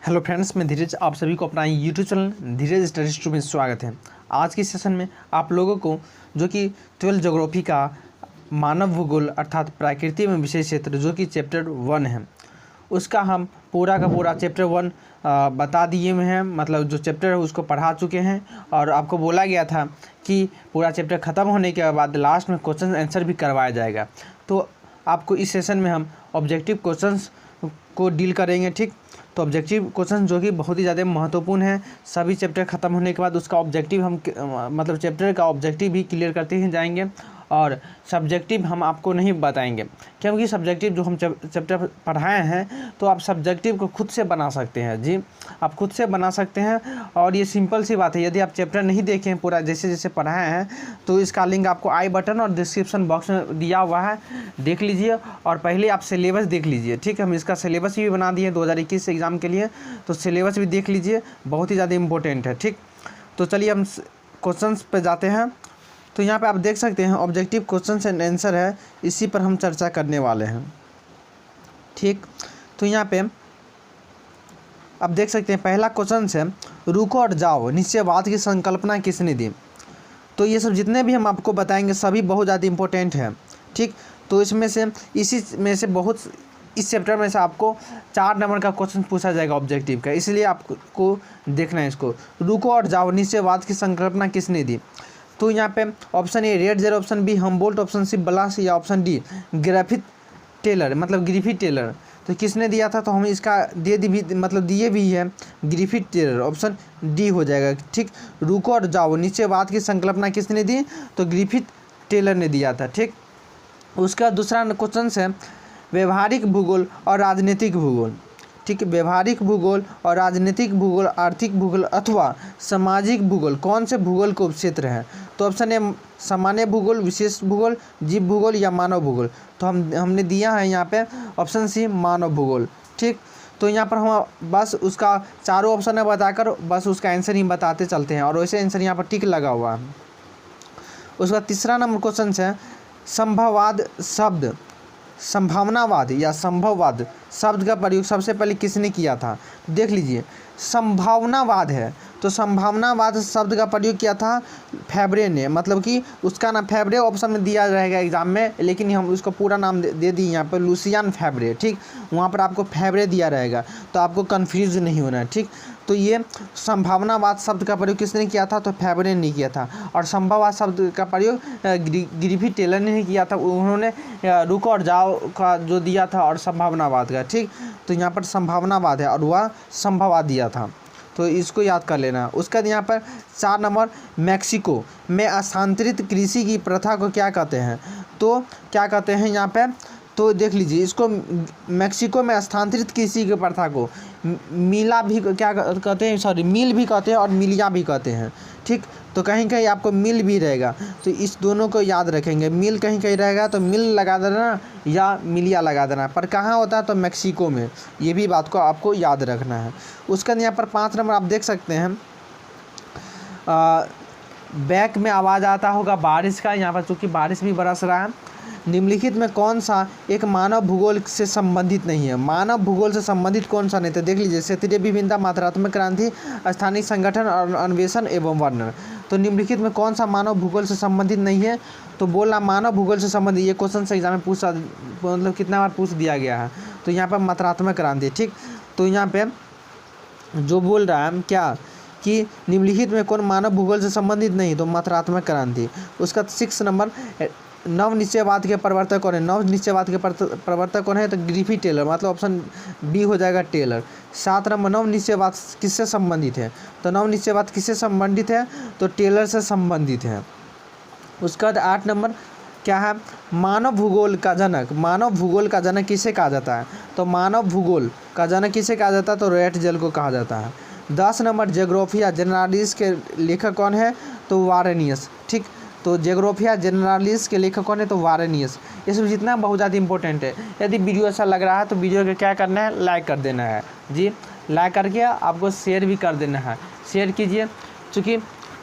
Hello friends, मैं धीरज आप सभी को अपना YouTube channel Dheeraj study two में स्वागत है। आज के सेशन में आप लोगों को जो कि 12 ज्योग्राफी का मानव भूगोल अर्थात प्रकृति में विशेष क्षेत्र जो कि चैप्टर 1 है, उसका हम पूरा का पूरा चैप्टर 1 बता दिए हुए हैं। मतलब जो चैप्टर है उसको पढ़ा चुके हैं और आपको बोला गया था कि पूरा चैप्टर ख़त्म होने के बाद लास्ट में क्वेश्चन आंसर भी करवाया जाएगा। तो आपको इस सेशन में हम ऑब्जेक्टिव क्वेश्चंस को डील करेंगे। ठीक, तो ऑब्जेक्टिव क्वेश्चन जो कि बहुत ही ज़्यादा महत्वपूर्ण है। सभी चैप्टर ख़त्म होने के बाद उसका ऑब्जेक्टिव हम मतलब चैप्टर का ऑब्जेक्टिव भी क्लियर करते ही जाएंगे और सब्जेक्टिव हम आपको नहीं बताएंगे, क्योंकि सब्जेक्टिव जो हम चैप्टर पढ़ाए हैं तो आप सब्जेक्टिव को खुद से बना सकते हैं। जी, आप खुद से बना सकते हैं और ये सिंपल सी बात है। यदि आप चैप्टर नहीं देखें पूरा जैसे जैसे पढ़ाए हैं तो इसका लिंक आपको आई बटन और डिस्क्रिप्शन बॉक्स में दिया हुआ है, देख लीजिए और पहले आप सिलेबस देख लीजिए। ठीक, हम इसका सिलेबस भी बना दिए 2021 एग्ज़ाम के लिए, तो सिलेबस भी देख लीजिए, बहुत ही ज़्यादा इम्पोर्टेंट है। ठीक, तो चलिए हम क्वेश्चंस पे जाते हैं। तो यहाँ पे आप देख सकते हैं ऑब्जेक्टिव क्वेश्चंस एंड आंसर है, इसी पर हम चर्चा करने वाले हैं। ठीक, तो यहाँ पे आप देख सकते हैं पहला क्वेश्चन है, रुको और जाओ निश्चयवाद की संकल्पना किसने दी। तो ये सब जितने भी हम आपको बताएंगे सभी बहुत ज़्यादा इंपॉर्टेंट है। ठीक, तो इसमें से इसी में से बहुत इस चैप्टर में से आपको 4 नंबर का क्वेश्चन पूछा जाएगा ऑब्जेक्टिव का, इसलिए आपको देखना है इसको। रुको और जाओ निश्चयवाद की संकल्पना किसने दी। तो यहाँ पे ऑप्शन ए रेडजर, option B Humboldt, option C Blache या ऑप्शन डी ग्रिफिथ टेलर, मतलब ग्रिफिथ टेलर। तो किसने दिया था, तो हम इसका दिए भी है ग्रिफिथ टेलर, ऑप्शन डी हो जाएगा। ठीक, रुको और जाओ निश्चयवाद की संकल्पना किसने दी, तो ग्रिफिथ टेलर ने दिया था। ठीक, उसका दूसरा क्वेश्चन है व्यवहारिक भूगोल और राजनीतिक भूगोल। ठीक, व्यवहारिक भूगोल और राजनीतिक भूगोल, आर्थिक भूगोल अथवा सामाजिक भूगोल कौन से भूगोल के उपक्षेत्र हैं। तो ऑप्शन ए सामान्य भूगोल, विशेष भूगोल, जीव भूगोल या मानव भूगोल। तो हमने दिया है यहाँ पे ऑप्शन सी मानव भूगोल। ठीक, तो यहाँ पर हम बस उसका चारों ऑप्शन बताकर बस उसका आंसर ही बताते चलते हैं और वैसे आंसर यहाँ पर टिक लगा हुआ है। उसका तीसरा नंबर क्वेश्चन है संभववाद शब्द, संभावनावाद या संभववाद शब्द का प्रयोग सबसे पहले किसने किया था। देख लीजिए, संभावनावाद है तो संभावनावाद शब्द का प्रयोग किया था फेब्रे ने, मतलब कि उसका नाम फेब्रे ऑप्शन में दिया रहेगा एग्जाम में, लेकिन हम उसको पूरा नाम दे दिए यहाँ पर लुसियन फेब्रे। ठीक, वहाँ पर आपको फेब्रे दिया रहेगा तो आपको कन्फ्यूज नहीं होना है। ठीक, तो ये संभावनावाद शब्द का प्रयोग किसने किया था, तो फेब्रे ने किया था। और संभववाद शब्द का प्रयोग ग्रिफिथ टेलर ने किया था, उन्होंने रुको और जाओ का जो दिया था और संभावनावाद का। ठीक, तो यहाँ पर संभावनावाद है और वह संभववाद दिया था, तो इसको याद कर लेना। उसका यहाँ पर 4 नंबर मैक्सिको में स्थानांतरित कृषि की प्रथा को क्या कहते हैं। तो क्या कहते हैं यहाँ पे, तो देख लीजिए इसको मैक्सिको में स्थानांतरित कृषि की प्रथा को मिला भी क्या कहते हैं, सॉरी मिल भी कहते हैं और मिलिया भी कहते हैं। ठीक, तो कहीं कहीं आपको मिल भी रहेगा, तो इस दोनों को याद रखेंगे। मिल कहीं कहीं रहेगा तो मिल लगा देना या मिलिया लगा देना, पर कहाँ होता है तो मैक्सिको में, ये भी बात को आपको याद रखना है। उसका यहाँ पर 5 नंबर आप देख सकते हैं बैक में आवाज़ आता होगा बारिश का, यहाँ पर चूँकि बारिश भी बरस रहा है। निम्नलिखित में कौन सा एक मानव भूगोल से संबंधित नहीं है। मानव भूगोल से संबंधित कौन सा नहीं था, देख लीजिए क्षेत्रीय विभिन्नता, मात्रात्मक क्रांति, स्थानीय संगठन और अन्वेषण एवं वर्णन। तो निम्नलिखित में कौन सा मानव भूगोल से संबंधित नहीं है, तो बोलना मानव भूगोल से संबंधित। ये क्वेश्चन से एग्जाम में मतलब कितना बार पूछ दिया गया है, तो यहाँ पर मात्रात्मक क्रांति। ठीक, तो यहाँ पे जो बोल रहा है क्या कि निम्नलिखित में कौन मानव भूगोल से संबंधित नहीं, तो मात्रात्मक क्रांति। उसका 6 नंबर नव निश्चयवाद के प्रवर्तक कौन है। नव निश्चयवाद के प्रवर्तक कौन है, तो ग्रिफिथ टेलर, मतलब ऑप्शन बी हो जाएगा टेलर। 7 नंबर नव निश्चयवाद किससे संबंधित है, तो नव निश्चयवाद किससे संबंधित है, तो टेलर से संबंधित है। उसका 8 नंबर क्या है, मानव भूगोल का जनक। मानव भूगोल का जनक किसे कहा जाता है, तो मानव भूगोल का जनक किसे कहा जाता है, तो रेटजेल को कहा जाता है। 10 नंबर जियोग्राफिया जनरलिस के लेखक कौन है, तो वारेनियस। ठीक, तो जियोग्राफिया जनरलिस के लेखक कौन है, तो वारेनियस। इसमें जितना बहुत ज़्यादा इंपॉर्टेंट है। यदि वीडियो अच्छा लग रहा है तो वीडियो को क्या करना है, लाइक कर देना है। जी, लाइक करके आपको शेयर भी कर देना है, शेयर कीजिए, क्योंकि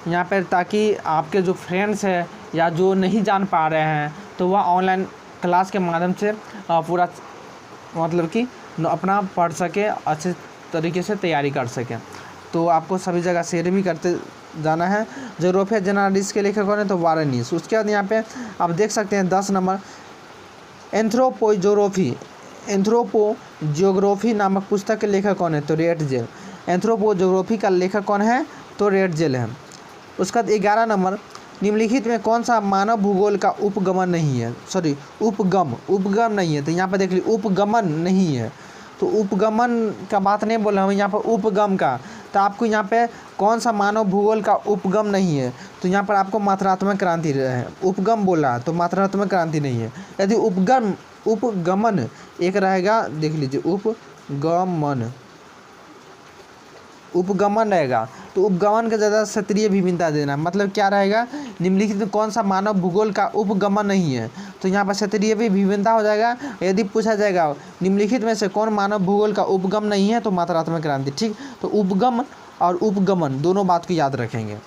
यहाँ पर ताकि आपके जो फ्रेंड्स हैं या जो नहीं जान पा रहे हैं तो वह ऑनलाइन क्लास के माध्यम से पूरा मतलब कि अपना पढ़ सके, अच्छे तरीके से तैयारी कर सकें। तो आपको सभी जगह शेयर भी करते जाना है। जोग्राफिया जर्नलिस्ट के लेखक कौन है, तो वारेन नीस। उसके बाद यहाँ पे आप देख सकते हैं 10 नंबर एंथ्रोपोजियोग्राफी नामक पुस्तक के लेखक कौन है, तो रेटजेल। एंथ्रोपोजियोग्राफी का लेखक कौन है, तो रेटजेल है। उसका 11 नंबर निम्नलिखित में कौन सा मानव भूगोल का उपगमन नहीं है, उपगम नहीं है। तो यहाँ पर देख लीजिए उपगमन नहीं है, तो उपगमन का बात नहीं बोला हम यहाँ पर उपगम का। तो आपको यहाँ पे कौन सा मानव भूगोल का उपगम नहीं है, तो यहाँ पर आपको मात्रात्मक क्रांति है। उपगम बोला तो मात्रात्मक क्रांति नहीं है। यदि उपगमन एक रहेगा, देख लीजिए उपगमन रहेगा तो उपगमन का ज़्यादा क्षेत्रीय विभिन्नता देना, मतलब क्या रहेगा, निम्नलिखित में कौन सा मानव भूगोल का उपगमन नहीं है, तो यहाँ पर क्षेत्रीय भी विभिन्नता हो जाएगा। यदि पूछा जाएगा निम्नलिखित में से कौन मानव भूगोल का उपगम नहीं है, तो मात्रात्मक क्रांति। ठीक, तो उपगम और उपगमन दोनों बात को याद रखेंगे।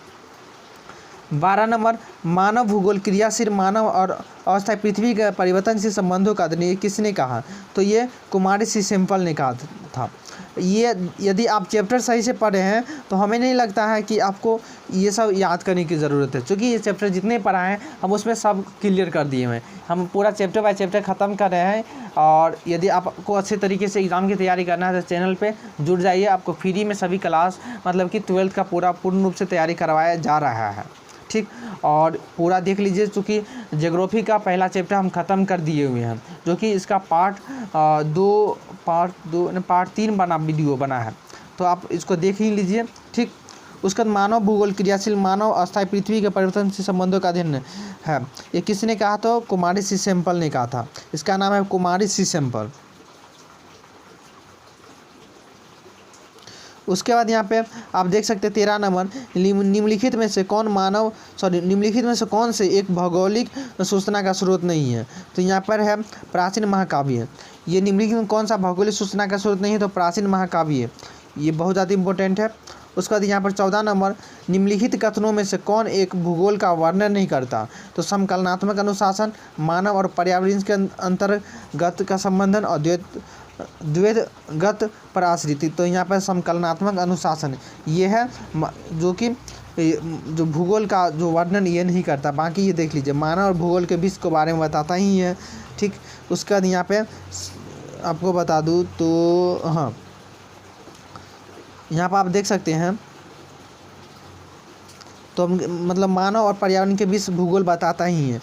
12 नंबर मानव भूगोल क्रियाशील मानव और अस्थायी पृथ्वी के परिवर्तन से संबंधों का अध्ययन किसने कहा, तो ये कुमारी सी सिंपल ने कहा था। ये यदि आप चैप्टर सही से पढ़े हैं तो हमें नहीं लगता है कि आपको ये सब याद करने की ज़रूरत है, क्योंकि ये चैप्टर जितने पढ़ा हैं हम उसमें सब क्लियर कर दिए हैं। हम पूरा चैप्टर बाय चैप्टर ख़त्म कर रहे हैं। और यदि आपको अच्छे तरीके से एग्ज़ाम की तैयारी करना है तो चैनल पे जुड़ जाइए। आपको फ्री में सभी क्लास मतलब कि 12th का पूर्ण रूप से तैयारी करवाया जा रहा है। ठीक, और पूरा देख लीजिए, चूँकि ज्योग्राफी का पहला चैप्टर हम ख़त्म कर दिए हुए हैं, जो कि इसका पार्ट 3 वीडियो बना है, तो आप इसको देख ही लीजिए। ठीक, उसका मानव भूगोल क्रियाशील मानव अस्थायी पृथ्वी के परिवर्तन से संबंधों का अध्ययन है, ये किसने कहा, तो कुमारी सी सिंपल ने कहा था। इसका नाम है कुमारी सी सिंपल। उसके बाद यहाँ पे आप देख सकते हैं 13 नंबर निम्नलिखित में से कौन से एक भौगोलिक सूचना का स्रोत नहीं है, तो यहाँ पर है प्राचीन महाकाव्य। ये निम्नलिखित में कौन सा भौगोलिक सूचना का स्रोत नहीं है, तो प्राचीन महाकाव्य, ये बहुत ज़्यादा इंपॉर्टेंट है। उसके बाद यहाँ पर 14 नंबर निम्नलिखित कथनों में से कौन एक भूगोल का वर्णन नहीं करता, तो समकलनात्मक अनुशासन, मानव और पर्यावरण के अंतर्गत का संबंधन और द्वैतगत पराश्रिति। तो यहाँ पर समकलनात्मक अनुशासन ये है जो कि जो भूगोल का जो वर्णन ये नहीं करता। बाकी ये देख लीजिए मानव और भूगोल के बीच के बारे में बताता ही है। ठीक, उसके बाद यहाँ पे आपको बता दूँ तो हाँ, यहाँ पर आप देख सकते हैं, तो मतलब मानव और पर्यावरण के बीच भूगोल बताता ही है,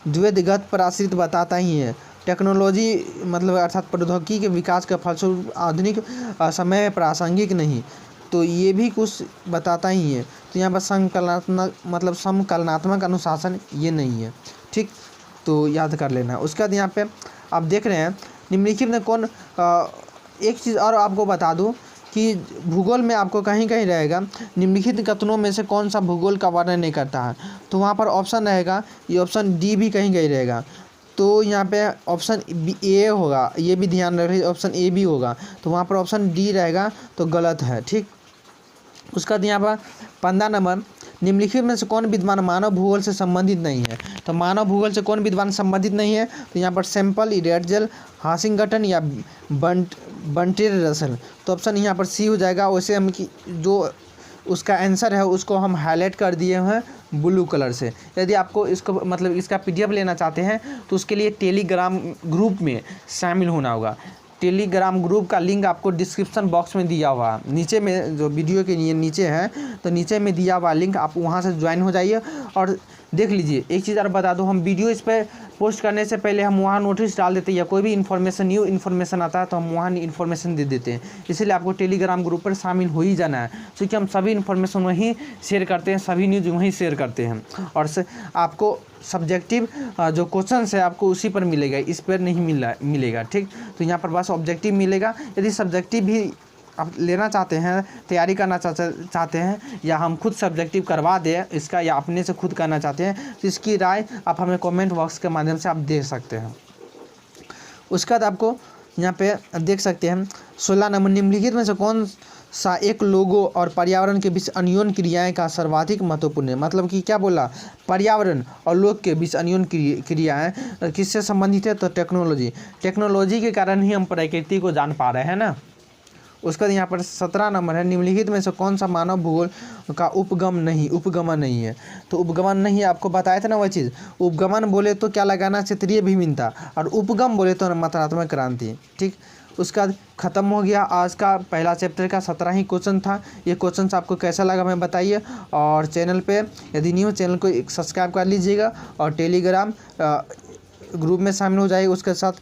द्वैतगत पराश्रित बताता ही है, टेक्नोलॉजी मतलब अर्थात प्रौद्योगिकी के विकास के फलस्वरूप आधुनिक समय में प्रासंगिक नहीं, तो ये भी कुछ बताता ही है। तो यहाँ पर समकलनात्मक अनुशासन ये नहीं है। ठीक, तो याद कर लेना। उसके बाद यहाँ पे आप देख रहे हैं निम्नलिखित में कौन एक चीज़ और आपको बता दूँ कि भूगोल में आपको कहीं कहीं रहेगा निम्नलिखित कथनों में से कौन सा भूगोल का वर्णन नहीं करता है, तो वहाँ पर ऑप्शन रहेगा, ये ऑप्शन डी भी कहीं कहीं रहेगा। तो यहाँ पे ऑप्शन ए होगा, ये भी ध्यान रखिए, ऑप्शन ए भी होगा, तो वहाँ पर ऑप्शन डी रहेगा तो गलत है। ठीक, उसका यहाँ पर 15 नंबर निम्नलिखित में से कौन विद्वान मानव भूगोल से संबंधित नहीं है, तो मानव भूगोल से कौन विद्वान संबंधित नहीं है, तो यहाँ पर सैम्पल, रेटजेल, हासिंगटन या बंटेर रसल। तो ऑप्शन यहाँ पर सी हो जाएगा। वैसे हम कि जो उसका आंसर है उसको हम हाईलाइट कर दिए हैं ब्लू कलर से। यदि आपको इसको मतलब इसका PDF लेना चाहते हैं तो उसके लिए टेलीग्राम ग्रुप में शामिल होना होगा। टेलीग्राम ग्रुप का लिंक आपको डिस्क्रिप्शन बॉक्स में दिया हुआ है, नीचे में जो वीडियो के नीचे है, तो नीचे में दिया हुआ लिंक, आप वहां से ज्वाइन हो जाइए। और देख लीजिए, एक चीज़ और बता दूं, हम वीडियो इस पर पोस्ट करने से पहले हम वहाँ नोटिस डाल देते हैं, या कोई भी इन्फॉर्मेशन न्यू इन्फॉर्मेशन आता है तो हम वहाँ इन्फॉर्मेशन दे देते हैं। इसीलिए आपको टेलीग्राम ग्रुप पर शामिल हो ही जाना है, क्योंकि हम सभी इन्फॉर्मेशन वहीं शेयर करते हैं, सभी न्यूज़ वहीं शेयर करते हैं। और आपको सब्जेक्टिव जो क्वेश्चन है आपको उसी पर मिलेगा, इस पर नहीं मिलेगा। ठीक, तो यहाँ पर बस ऑब्जेक्टिव मिलेगा। यदि सब्जेक्टिव भी आप लेना चाहते हैं, तैयारी करना चाहते हैं, या हम खुद सब्जेक्टिव करवा दें इसका, या अपने से खुद करना चाहते हैं, तो इसकी राय आप हमें कमेंट बॉक्स के माध्यम से आप दे सकते हैं। उसके बाद आपको यहाँ पे देख सकते हैं 16 नंबर निम्नलिखित में से कौन सा एक लोगों और पर्यावरण के बीच अन्योन क्रियाएं का सर्वाधिक महत्वपूर्ण है, मतलब कि क्या बोला, पर्यावरण और लोग के बीच अन्योन क्रियाएं किससे संबंधित है, तो टेक्नोलॉजी के कारण ही हम प्रकृति को जान पा रहे हैं ना। उसका यहाँ पर 17 नंबर है, निम्नलिखित में से कौन सा मानव भूगोल का उपगमन नहीं है। तो उपगमन नहीं, आपको बताया था ना वह चीज़। उपगमन बोले तो क्या लगाना, क्षेत्रीय विभिन्नता, और उपगम बोले तो मात्रात्मक क्रांति। ठीक, उसका ख़त्म हो गया आज का पहला चैप्टर का 17 ही क्वेश्चन था। ये क्वेश्चन आपको कैसा लगा हमें बताइए, और चैनल पे यदि नहीं हो चैनल को सब्सक्राइब कर लीजिएगा, और टेलीग्राम ग्रुप में शामिल हो जाइए। उसके साथ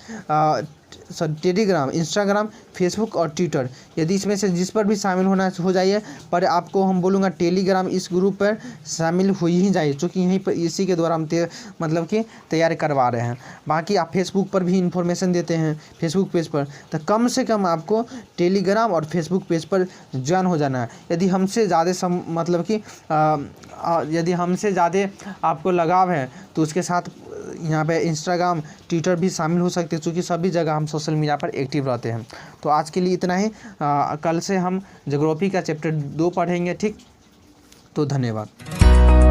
टेलीग्राम, इंस्टाग्राम, फेसबुक और ट्विटर, यदि इसमें से जिस पर भी शामिल होना हो जाइए, पर आपको हम बोलूँगा टेलीग्राम इस ग्रुप पर शामिल हो ही जाइए, क्योंकि यहीं पर इसी के द्वारा हम मतलब कि तैयारी करवा रहे हैं। बाकी आप फेसबुक पर भी इंफॉर्मेशन देते हैं फेसबुक पेज पर, तो कम से कम आपको टेलीग्राम और फेसबुक पेज पर ज्वाइन हो जाना है। यदि हमसे ज़्यादा मतलब कि यदि हमसे ज़्यादा आपको लगाव है तो उसके साथ यहाँ पे इंस्टाग्राम, ट्विटर भी शामिल हो सकते हैं, क्योंकि सभी जगह हम सोशल मीडिया पर एक्टिव रहते हैं। तो आज के लिए इतना ही। कल से हम ज्योग्राफी का चैप्टर 2 पढ़ेंगे। ठीक, तो धन्यवाद।